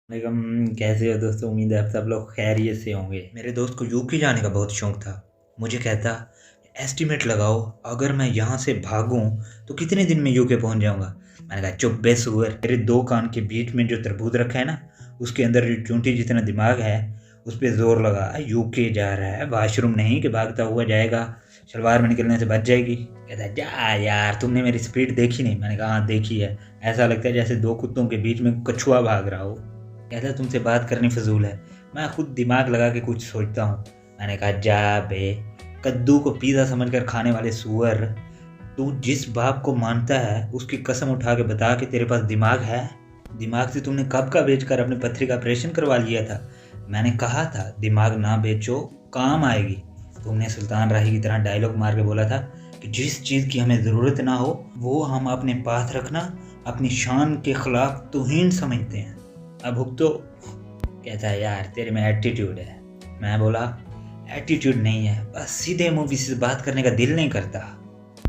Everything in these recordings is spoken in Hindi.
कैसे हो दोस्तों। उम्मीद है आप सब लोग खैरियत से होंगे। मेरे दोस्त को यूके जाने का बहुत शौक था। मुझे कहता एस्टिमेट लगाओ, अगर मैं यहाँ से भागूं तो कितने दिन में यूके पहुँच जाऊँगा। मैंने कहा चुप बे सुअर, तेरे दो कान के बीच में जो तरबूज रखा है ना, उसके अंदर जो चूंटी जितना दिमाग है उस पर जोर लगा। यूके जा रहा है, वाशरूम नहीं कि भागता हुआ जाएगा, शलवार में निकलने से बच जाएगी। कहता है जा यार, तुमने मेरी स्पीड देखी नहीं। मैंने कहा हाँ देखी है, ऐसा लगता है जैसे दो कुत्तों के बीच में कछुआ भाग रहा हो। कहता तुमसे बात करनी फजूल है, मैं खुद दिमाग लगा के कुछ सोचता हूँ। मैंने कहा जा बे, कद्दू को पिज़्ज़ा समझकर खाने वाले सुअर, तू जिस बाप को मानता है उसकी कसम उठा के बता कि तेरे पास दिमाग है। दिमाग से तुमने कब का बेचकर अपने पथरी का ऑपरेशन करवा लिया था। मैंने कहा था दिमाग ना बेचो, काम आएगी। तुमने सुल्तान राही की तरह डायलॉग मार के बोला था कि जिस चीज़ की हमें ज़रूरत ना हो वो हम अपने पास रखना अपनी शान के खिलाफ तौहीन समझते हैं। अब भुगतो। कहता है यार तेरे में एटीट्यूड है। मैं बोला एटीट्यूड नहीं है, बस सीधे मुंह किसी से बात करने का दिल नहीं करता।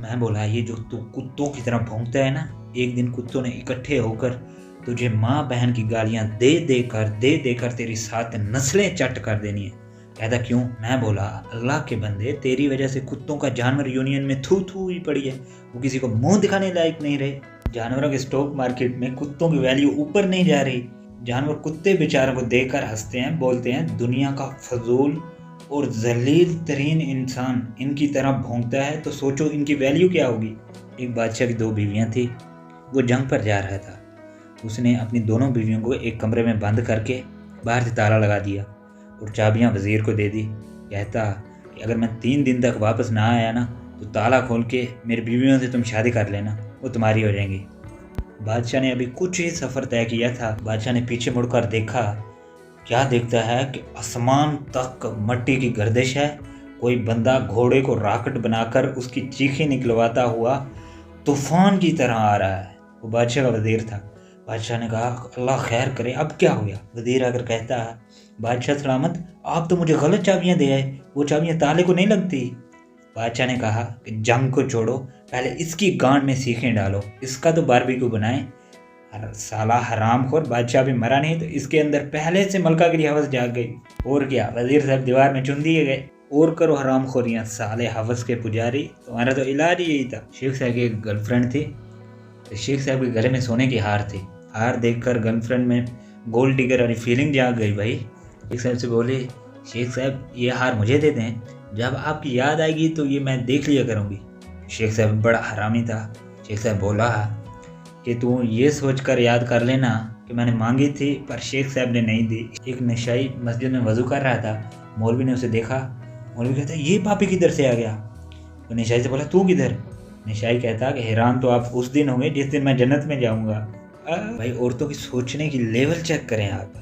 मैं बोला ये जो तू कुत्तों की तरह भौंकता है ना, एक दिन कुत्तों ने इकट्ठे होकर तुझे माँ बहन की गालियाँ दे देकर तेरी 7 नस्लें चट कर देनी है। कहता क्यों। मैं बोला अल्लाह के बंदे, तेरी वजह से कुत्तों का जानवर यूनियन में थू थू ही पड़ी है, वो किसी को मुंह दिखाने लायक नहीं रहे। जानवरों के स्टॉक मार्केट में कुत्तों की वैल्यू ऊपर नहीं जा रही। जानवर कुत्ते बेचारों को देखकर हंसते हैं, बोलते हैं दुनिया का फजूल और जलील तरीन इंसान इनकी तरह भौंकता है तो सोचो इनकी वैल्यू क्या होगी। एक बादशाह की 2 बीवियाँ थी, वो जंग पर जा रहा था। उसने अपनी दोनों बीवियों को एक कमरे में बंद करके बाहर से ताला लगा दिया और चाबियां वजीर को दे दी। कहता कि अगर मैं 3 दिन तक वापस ना आया ना तो ताला खोल के मेरी बीवियों से तुम शादी कर लेना, वो तुम्हारी हो जाएंगी। बादशाह ने अभी कुछ ही सफ़र तय किया था। बादशाह ने पीछे मुड़कर देखा, क्या देखता है कि आसमान तक मट्टी की गर्दिश है। कोई बंदा घोड़े को राकेट बनाकर उसकी चीखें निकलवाता हुआ तूफान की तरह आ रहा है। वो बादशाह का वजीर था। बादशाह ने कहा अल्लाह खैर करे, अब क्या हो गया। वजीर आकर कहता बादशाह सलामत, आप तो मुझे गलत चाबियां दे आए, वो चाबियां ताले को नहीं लगती। बादशाह ने कहा कि जंग को छोड़ो, पहले इसकी गांड में सीखें डालो, इसका तो बारबेक्यू बनाएं। साला हरामखोर, बादशाह भी मरा नहीं तो इसके अंदर पहले से मलकागिरी हवस जाग गई। और क्या, वजीर साहब दीवार में चुन दिए गए। और करो हरामखोरियां साले हवस के पुजारी, तुम्हारा तो इलाज ही यही था। शेख साहब की एक गर्लफ्रेंड थी, तो शेख साहब के गले में सोने की हार थी। हार देखकर गर्लफ्रेंड में गोल्ड डिगर वाली फीलिंग जाग गई भाई। शेख साहब से बोले शेख साहब ये हार मुझे दे दें, जब आपकी याद आएगी तो ये मैं देख लिया करूँगी। शेख साहब बड़ा हरामी था। शेख साहब बोला कि तू ये सोच कर याद कर लेना कि मैंने मांगी थी पर शेख साहब ने नहीं दी। एक नशाई मस्जिद में वजू कर रहा था, मौलवी ने उसे देखा। मौलवी कहता ये पापी किधर से आ गया। तो नशाई से बोला तू किधर। नशाई कहता कि हैरान तो आप उस दिन होंगे जिस दिन मैं जन्नत में जाऊंगा। भाई औरतों की सोचने की लेवल चेक करें, आप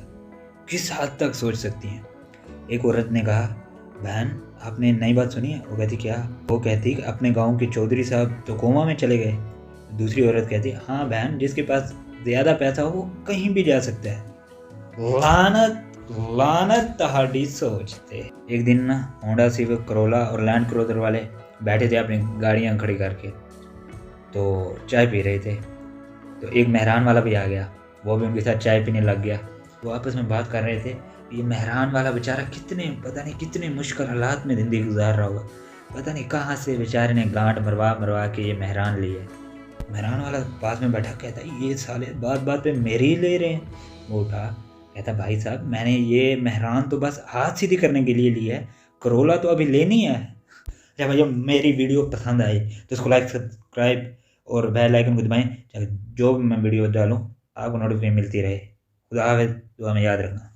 किस हद तक सोच सकती हैं। एक औरत ने कहा बहन आपने नई बात सुनी है। वो कहती क्या। वो कहती अपने गांव के चौधरी साहब तो कोमा में चले गए। दूसरी औरत कहती हाँ बहन, जिसके पास ज़्यादा पैसा हो वो कहीं भी जा सकता है। लानत लानत तहाड़ी सोचते। एक दिन ना होंडा सिविक, करोला और लैंड क्रूजर वाले बैठे थे अपनी गाड़ियाँ खड़ी करके, तो चाय पी रहे थे। तो एक मेहरान वाला भी आ गया, वो भी उनके साथ चाय पीने लग गया। वो आपस में बात कर रहे थे। ये मेहरान वाला बेचारा पता नहीं कितने मुश्किल हालात में ज़िंदगी गुजार रहा होगा। पता नहीं कहाँ से बेचारे ने गांठ मरवा के ये मेहरान लिए। मेहरान वाला पास में बैठा कहता ये साले बात बात पे मेरे ही ले रहे हैं। वो उठा कहता भाई साहब मैंने ये मेहरान तो बस हाथ सीधी करने के लिए ली है, करोला तो अभी लेनी है। जब भैया मेरी वीडियो पसंद आई तो उसको लाइक सब्सक्राइब और बेल आइकन को दबाएं, जो भी मैं वीडियो डालूँ आपको नोटिफिकेशन मिलती रहे। खुदा हाफ़िज़, दुआ में याद रखना।